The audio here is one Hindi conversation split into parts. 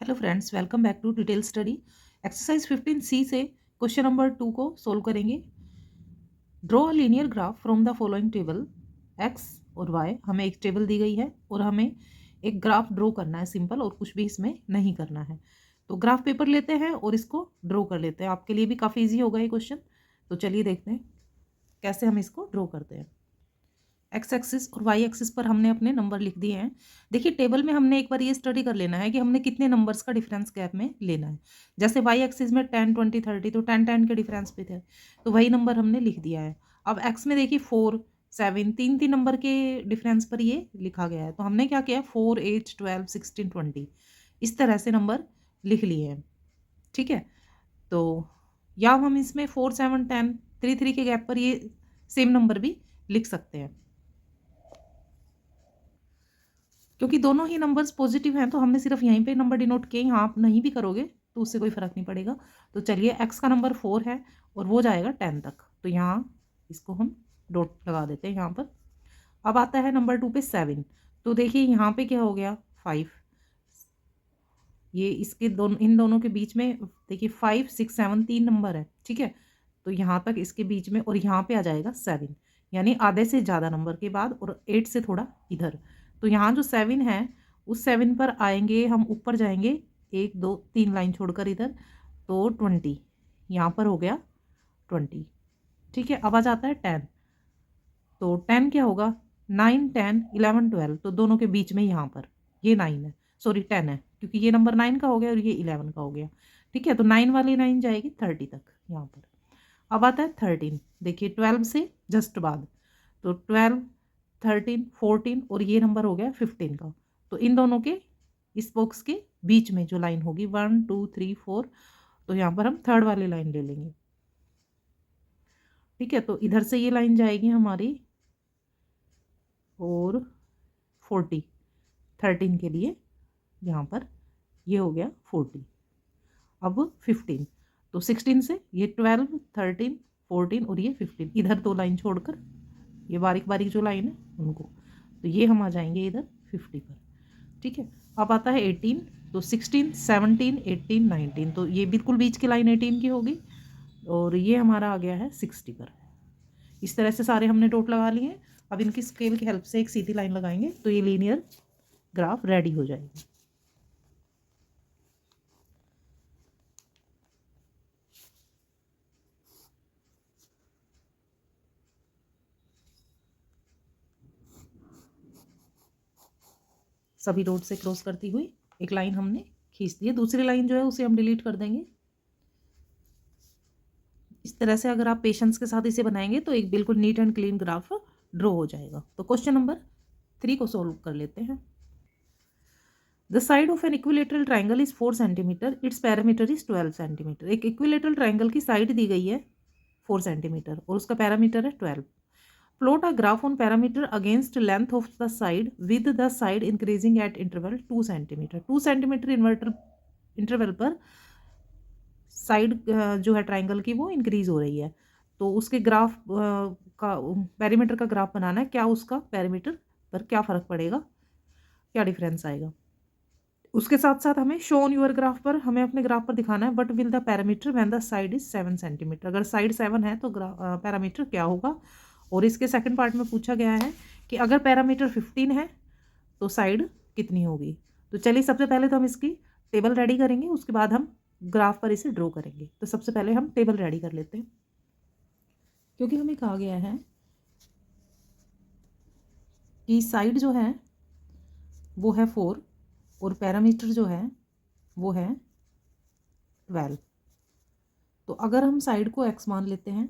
Hello friends, welcome back to detail study. Exercise 15C से क्वेश्चन नंबर 2 को सोल्व करेंगे। Draw a linear graph from the following table. X और वाई हमें एक टेबल दी गई है और हमें एक ग्राफ ड्रॉ करना है सिंपल, और कुछ भी इसमें नहीं करना है। तो ग्राफ पेपर लेते हैं और इसको ड्रॉ कर लेते हैं। आपके लिए भी काफ़ी ईजी होगा ये क्वेश्चन। तो चलिए देखते हैं कैसे हम इसको ड्रॉ करते हैं। एक्स एक्सिस और वाई एक्सिस पर हमने अपने नंबर लिख दिए हैं। देखिए टेबल में हमने एक बार ये स्टडी कर लेना है कि हमने कितने नंबर्स का डिफरेंस गैप में लेना है। जैसे वाई एक्सिस में 10, 20, 30, तो 10 के डिफरेंस पे थे, तो वही नंबर हमने लिख दिया है। अब एक्स में देखिए 4, 7, तीन तीन नंबर के डिफरेंस पर ये लिखा गया है। तो हमने क्या किया, 4, 8, 12, 16, 20 इस तरह से नंबर लिख लिए हैं। ठीक है, तो या हम इसमें 4, 7, 10, 3, 3 के गैप पर ये सेम नंबर भी लिख सकते हैं। क्योंकि दोनों ही नंबर्स पॉजिटिव हैं तो हमने सिर्फ यहीं पे नंबर डिनोट किए, यहाँ आप नहीं भी करोगे तो उससे कोई फ़र्क नहीं पड़ेगा। तो चलिए एक्स का नंबर 4 है और वो जाएगा 10 तक, तो यहाँ इसको हम डॉट लगा देते हैं यहाँ पर। अब आता है नंबर 2 पे 7। तो देखिए यहाँ पे क्या हो गया, 5। ये इसके दोनों, इन दोनों के बीच में देखिए 5, 6, 7 तीन नंबर है। ठीक है, तो यहाँ तक इसके बीच में, और यहाँ पे आ जाएगा 7, यानी आधे से ज़्यादा नंबर के बाद, और 8 से थोड़ा इधर। तो यहाँ जो 7 है उस 7 पर आएंगे हम, ऊपर जाएंगे 1, 2, 3 लाइन छोड़कर इधर, तो 20 यहाँ पर हो गया 20। ठीक है, अब आ जाता है 10। तो 10 क्या होगा, 9, 10, 11, 12, तो दोनों के बीच में यहाँ पर ये 9 है, सॉरी 10 है, क्योंकि ये नंबर 9 का हो गया और ये 11 का हो गया। ठीक है, तो 9 वाली लाइन जाएगी 30 तक यहाँ पर। अब आता है 13, देखिए 12 से जस्ट बाद, तो 12, 13, 14 और ये नंबर हो गया 15 का। तो इन दोनों के इस बॉक्स के बीच में जो लाइन होगी 1, 2, 3, 4, तो यहाँ पर हम थर्ड वाली लाइन ले लेंगे। ठीक है, तो इधर से ये लाइन जाएगी हमारी, और 40, 13 के लिए यहाँ पर ये हो गया 40। अब 15, तो 16 से ये 12, 13, 14 और ये 15, इधर दो लाइन छोड़कर ये बारीक बारीक जो लाइन है उनको, तो ये हम आ जाएंगे इधर 50 पर। ठीक है, अब आता है 18, तो 16, 17, 18, 19, तो ये बिल्कुल बीच की लाइन 18 की होगी, और ये हमारा आ गया है 60 पर। इस तरह से सारे हमने डॉट लगा लिए। अब इनकी स्केल की हेल्प से एक सीधी लाइन लगाएंगे तो ये लीनियर ग्राफ रेडी हो जाएगी। सभी डॉट से क्रॉस करती हुई एक लाइन हमने खींच दी है। दूसरी लाइन जो है उसे हम डिलीट कर देंगे। इस तरह से अगर आप पेशेंस के साथ इसे बनाएंगे तो एक बिल्कुल neat and clean graph draw हो जाएगा। तो क्वेश्चन नंबर 3 को सोल्व कर लेते हैं। The side of an equilateral triangle is 4 centimetre, it's parameter is 12 centimetre. एक इक्विलेटरल ट्राइंगल की साइड दी गई है 4 सेंटीमीटर और उसका पैरामीटर है 12। Plot a graph on parameter against length of the side with the side increasing at interval 2 centimetre. 2 centimetre interval पर साइड जो है ट्राइंगल की वो इंक्रीज हो रही है। तो उसके ग्राफ का पैरामीटर का ग्राफ बनाना है, क्या उसका पैरामीटर पर क्या फ़र्क पड़ेगा, क्या डिफरेंस आएगा। उसके साथ साथ हमें शो ऑन यूर ग्राफ पर, हमें अपने ग्राफ पर दिखाना है, but will the parameter when the side is 7 centimetre. अगर साइड 7 है तो पैरामीटर क्या होगा। और इसके सेकंड पार्ट में पूछा गया है कि अगर पैरामीटर 15 है तो साइड कितनी होगी। तो चलिए सबसे पहले तो हम इसकी टेबल रेडी करेंगे, उसके बाद हम ग्राफ पर इसे ड्रॉ करेंगे। तो सबसे पहले हम टेबल रेडी कर लेते हैं, क्योंकि हमें कहा गया है कि साइड जो है वो है 4 और पैरामीटर जो है वो है 12। तो अगर हम साइड को x मान लेते हैं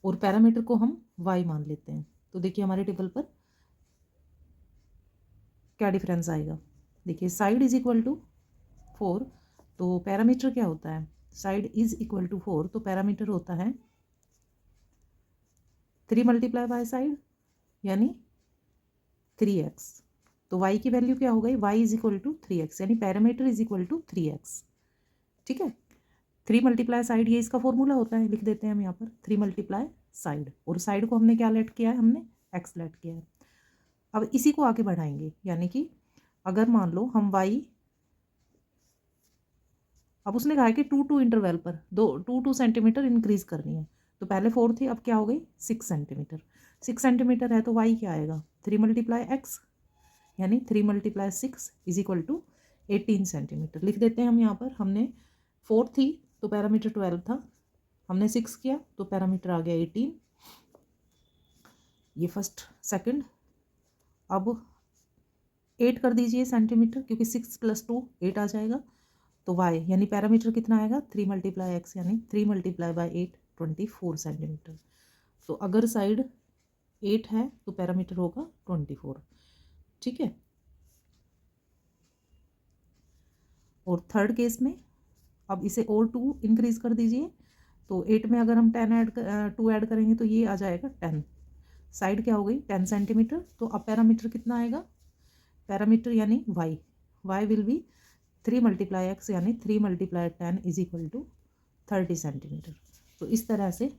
और पैरामीटर को हम y मान लेते हैं, तो देखिए हमारे टेबल पर क्या डिफरेंस आएगा। देखिए साइड इज इक्वल टू 4, तो पैरामीटर क्या होता है, साइड इज इक्वल टू 4 तो पैरामीटर होता है 3 मल्टीप्लाई बाय साइड, यानी 3x। तो y की वैल्यू क्या हो गई, y is equal to 3x, यानी parameter is equal to 3x। ठीक है, 3 मल्टीप्लाई साइड, ये इसका फॉर्मूला होता है, लिख देते हैं हम यहाँ पर 3 मल्टीप्लाई साइड, और साइड को हमने क्या लेट किया है, हमने x लेट किया है। अब इसी को आगे बढ़ाएंगे, यानी कि अगर मान लो हम y अब उसने कहा है कि 2 इंटरवल पर 2 सेंटीमीटर इंक्रीज करनी है। तो पहले 4 थी, अब क्या हो गई 6 सेंटीमीटर। 6 सेंटीमीटर है तो y क्या आएगा 3 मल्टीप्लाई x, यानी 3 multiply 6 is equal to 18 centimetre. लिख देते हैं हम यहाँ पर। हमने 4 थी तो पैरामीटर 12 था, हमने 6 किया तो पैरामीटर आ गया 18। ये फर्स्ट सेकंड। अब 8 कर दीजिए सेंटीमीटर, क्योंकि 6 + 2 8 आ जाएगा। तो y यानी पैरामीटर कितना आएगा 3 मल्टीप्लाई x, यानी 3 मल्टीप्लाई बाई 8 24 सेंटीमीटर। तो अगर साइड 8 है तो पैरामीटर होगा 24। ठीक है। और थर्ड केस में अब इसे और 2 इंक्रीज कर दीजिए। तो 8 में अगर हम 2 ऐड करेंगे तो ये आ जाएगा 10। साइड क्या हो गई 10 सेंटीमीटर। तो अब पैरामीटर कितना आएगा, पैरामीटर यानी y will be 3 multiply x, यानी 3 multiply 10 is equal to 30 centimetre. तो इस तरह से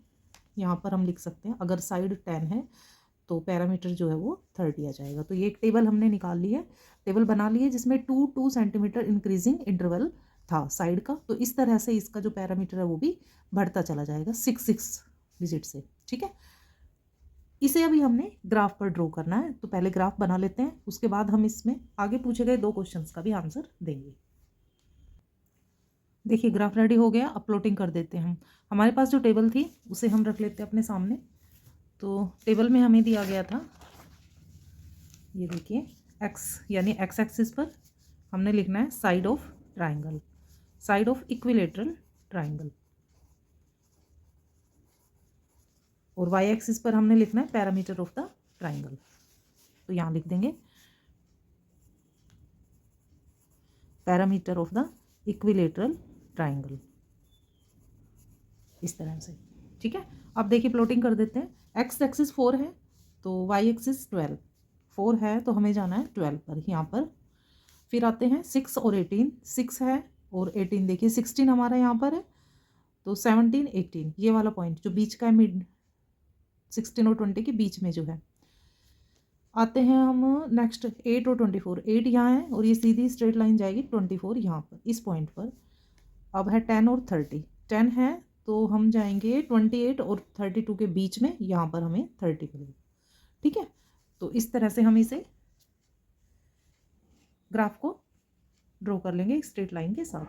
यहाँ पर हम लिख सकते हैं, अगर साइड 10 है तो पैरामीटर जो है वो 30 आ जाएगा। तो ये एक टेबल हमने निकाल ली है, टेबल बना ली है, जिसमें 2 सेंटीमीटर इंक्रीजिंग इंटरवल था साइड का। तो इस तरह से इसका जो पैरामीटर है वो भी बढ़ता चला जाएगा 6 डिजिट से। ठीक है। इसे अभी हमने ग्राफ पर ड्रॉ करना है, तो पहले ग्राफ बना लेते हैं, उसके बाद हम इसमें आगे पूछे गए 2 क्वेश्चंस का भी आंसर देंगे। देखिए ग्राफ रेडी हो गया। अब प्लॉटिंग कर देते हैं हम। हमारे पास जो टेबल थी उसे हम रख लेते हैं अपने सामने। तो टेबल में हमें दिया गया था, ये देखिए x, यानी x एक्सिस पर हमने लिखना है side of triangle, side of equilateral triangle. और y एक्सिस पर हमने लिखना है पैरामीटर ऑफ द ट्राइंगल। तो यहाँ लिख देंगे parameter of the equilateral triangle, इस तरह से। ठीक है। अब देखिए प्लॉटिंग कर देते हैं। x एक्सिस 4 है तो y एक्सिस 12। 4 है तो हमें जाना है 12 पर, यहाँ पर। फिर आते हैं 6 और 18। 6 है और 18, देखिए 16 हमारा यहाँ पर है, तो 17 18 ये वाला पॉइंट जो बीच का है, मिड 16 और 20 के बीच में जो है। आते हैं हम नेक्स्ट 8 और 24। 8 यहाँ है और ये सीधी स्ट्रेट लाइन जाएगी 24 यहाँ पर, इस पॉइंट पर। अब है 10 और 30। 10 है तो हम जाएंगे 28 और 32 के बीच में, यहाँ पर हमें 30 मिलेगा। ठीक है। तो इस तरह से हम इसे ग्राफ को ड्रॉ कर लेंगे एक स्ट्रेट लाइन के साथ।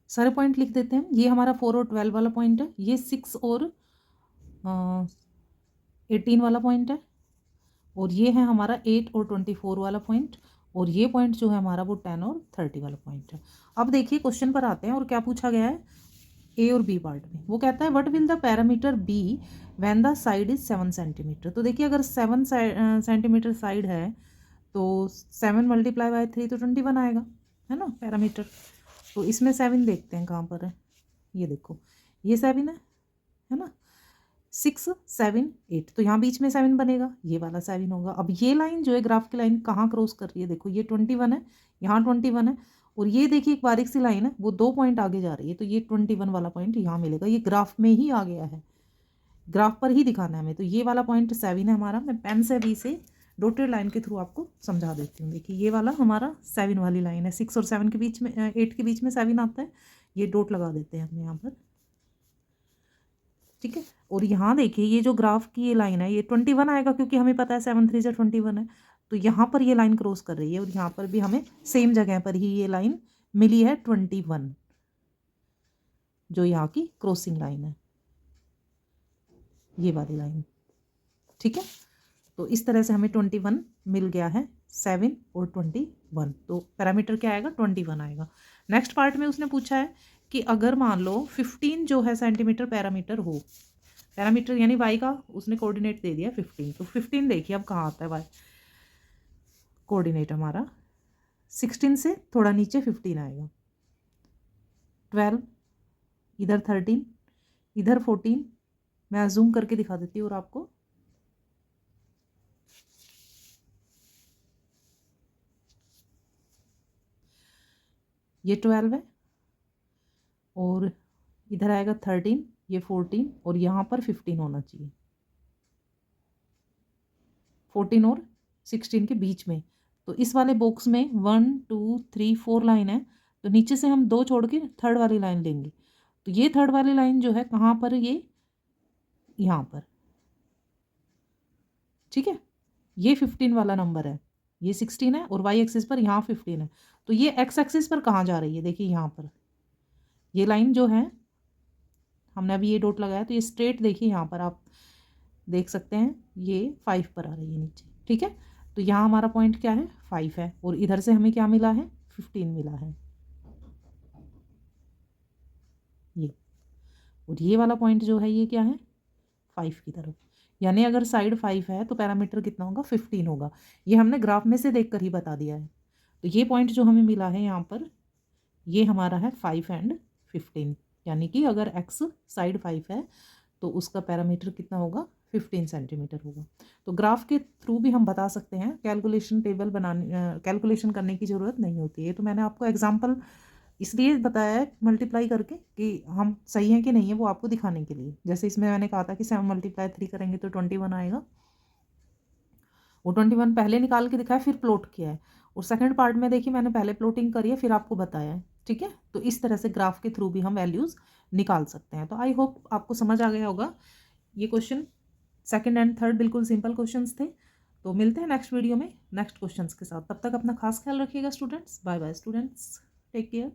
सारे पॉइंट लिख देते हैं। ये हमारा 4 और 12 वाला पॉइंट है, ये 6 और 18 वाला पॉइंट है, और ये है हमारा 8 और 24 वाला पॉइंट, और ये पॉइंट जो है हमारा वो 10 और 30 वाला पॉइंट है। अब देखिए क्वेश्चन पर आते हैं, और क्या पूछा गया है ए और बी पार्ट में। वो कहता है what will the parameter be when the side is 7 centimetre. तो देखिए अगर 7 सेंटीमीटर साइड है तो 7 मल्टीप्लाई बाय 3 तो 21 आएगा, है ना पैरामीटर। तो इसमें 7 देखते हैं कहाँ पर है। ये देखो ये 7 है ना। 6 7 8, तो यहाँ बीच में 7 बनेगा, ये वाला 7 होगा। अब ये लाइन जो है ग्राफ की लाइन कहाँ क्रॉस कर रही है, देखो ये 21 है, यहाँ 21 है, और ये देखिए एक बारीक सी लाइन है वो 2 पॉइंट आगे जा रही है, तो ये 21 वाला पॉइंट यहाँ मिलेगा। ये ग्राफ में ही आ गया है, ग्राफ पर ही दिखाना है हमें। तो ये वाला पॉइंट 7 है हमारा। मैं पेन से भी से डॉटेड लाइन के थ्रू आपको समझा देती हूँ। देखिए ये वाला हमारा 7 वाली लाइन है, 6 और 7 के बीच में, 8 के बीच में 7 आता है। ये डॉट लगा देते हैं हम यहाँ पर। ठीक है। और यहाँ देखिए ये जो ग्राफ की ये लाइन है ये 21 आएगा, क्योंकि हमें पता है 7 3 से 21 है। तो यहाँ पर ये लाइन क्रॉस कर रही है, और यहाँ पर भी हमें सेम जगह पर ही ये लाइन मिली है 21, जो यहाँ की क्रॉसिंग लाइन है, ये वाली लाइन। ठीक है। तो इस तरह से हमें 21 मिल गया है, 7 और 21। तो पैरामीटर क्या आएगा 21 आएगा। नेक्स्ट पार्ट में उसने पूछा है कि अगर मान लो 15 जो है सेंटीमीटर पैरामीटर हो, पैरामीटर यानी वाई का उसने कोऑर्डिनेट दे दिया 15। तो 15 देखिए अब कहाँ आता है वाई कोऑर्डिनेट हमारा, 16 से थोड़ा नीचे 15 आएगा, 12 इधर, 13 इधर, 14। मैं जूम करके दिखा देती हूँ और आपको। ये 12 है, और इधर आएगा 13, ये 14, और यहाँ पर 15 होना चाहिए, 14 और 16 के बीच में। तो इस वाले बॉक्स में 1 2 3 4 लाइन है, तो नीचे से हम 2 छोड़ के थर्ड वाली लाइन लेंगे। तो ये थर्ड वाली लाइन जो है कहाँ पर, ये यहाँ पर, ठीक है। ये 15 वाला नंबर है, ये 16 है और वाई एक्सिस पर यहाँ 15 है। तो ये एक्स एक्सिस पर कहाँ जा रही है, देखिए यहाँ पर ये लाइन जो है, हमने अभी ये डॉट लगाया तो ये स्ट्रेट, देखिए यहाँ पर आप देख सकते हैं ये 5 पर आ रही है नीचे, ठीक है। तो यहाँ हमारा पॉइंट क्या है, 5 है, और इधर से हमें क्या मिला है, 15 मिला है ये। और ये वाला पॉइंट जो है ये क्या है, 5 की तरफ, यानी अगर साइड 5 है तो पैरामीटर कितना होगा, 15 होगा। ये हमने ग्राफ में से देख कर ही बता दिया है। तो ये पॉइंट जो हमें मिला है यहाँ पर, ये हमारा है 5 एंड 15, यानी कि अगर एक्स साइड 5 है तो उसका पैरामीटर कितना होगा, 15 सेंटीमीटर होगा। तो ग्राफ के थ्रू भी हम बता सकते हैं, कैलकुलेशन टेबल बनाने, कैलकुलेशन करने की ज़रूरत नहीं होती है। तो मैंने आपको एग्जांपल इसलिए बताया है मल्टीप्लाई करके कि हम सही हैं कि नहीं है वो आपको दिखाने के लिए। जैसे इसमें मैंने कहा था कि 7 × 3 करेंगे तो 21 आएगा, वो 21 पहले निकाल के दिखाया, फिर प्लॉट किया है। और सेकंड पार्ट में देखिए मैंने पहले प्लॉटिंग करी है, फिर आपको बताया है, ठीक है। तो इस तरह से ग्राफ के थ्रू भी हम वैल्यूज़ निकाल सकते हैं। तो आई होप आपको समझ आ गया होगा। ये क्वेश्चन सेकंड एंड थर्ड बिल्कुल सिंपल क्वेश्चंस थे। तो मिलते हैं नेक्स्ट वीडियो में नेक्स्ट क्वेश्चंस के साथ। तब तक अपना खास ख्याल रखिएगा students. Bye bye students, take care.